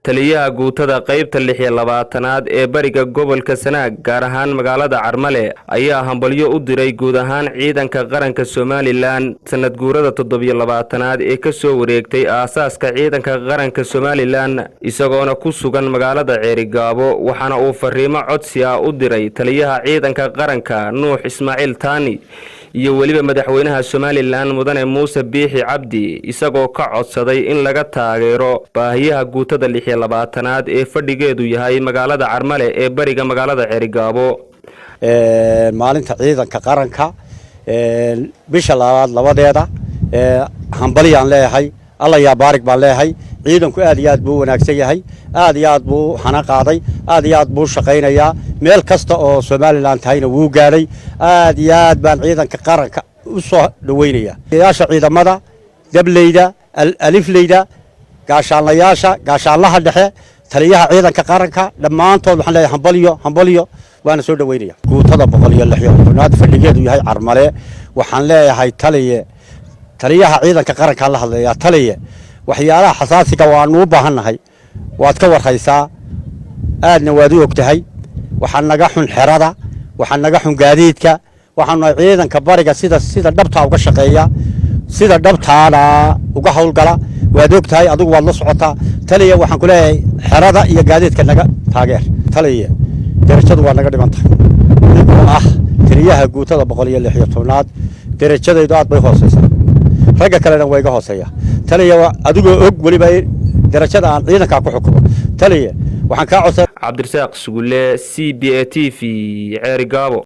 taliyaha guutada qaybta 26aad ee bariga gobolka Sanaag gaar ahaan magaalada Carmale ayaa hambalyo u diray guud ahaan ciidanka qaranka Somaliland sanad guurada 27aad ee ka soo wareegtay aasaaska ciidanka qaranka Somaliland isagoona ku sugan magaalada Ceerigaabo waxaana uu fariimo codsi ah u diray taliyaha ciidanka qaranka Nuux Ismaaciil Taani iyo waliba madaxweynaha Somaliland mudane Muuse Biixi Cabdi isagoo ka codsaday in laga taageero baahiyaha guutada 26aad ee fadhigeedu yahay magaalada Carmale ee bariga magaalada Ceerigaabo maalinta ciidanka qaranka bisha labadeeda hambaliyaan leeyahay alla yaa baarig baan leeyahay ciidanku aad iyo aad buu wanaagsan yahay aad iyo aad buu xana qaaday aad iyo aad buu shaqeynayaa meel kasta oo Somaliland tahayna wuu gaaray aad iyo aad baan ciidanka qaranka u soo dhaweynaya yaasha ciidamada dableyda alifleyda gaashaanlaha dhexe taliyaha ciidanka qaranka dhamaantood waxaan leeyahay hambalyo waana soo dhaweynaya guutada 106aad fadhigeedu yahay Carmale waxaan leeyahay taliyaha ciidanka qaranka la hadlaya taliye waxyaalaha xasaasiga waanu u baahanahay waad ka warhaysaa aadna waad u ogtahay waxaan naga xun xerada waxaan naga xun gaadiidka waxaan ciidanka bariga sida dhabta uga shaqeeya sida dhabtaana uga hawlgala waad ogtahay adigu waad la socotaa taliye waxaan ku leeyahay xerada iyo gaadiidka naga taageer taliye darajadu waa naga dhimantahay ninka ah taliyaha guutada 116aad darajadaydu aad bay hooseysaa ragga kalena way ga hooseeyaa taliye adigoo og waliba darajada aan ciidanka ku xukumo taliye waxaan ka codsaday Cabdirasaaq Sugulle CBA TV Ceerigaabo.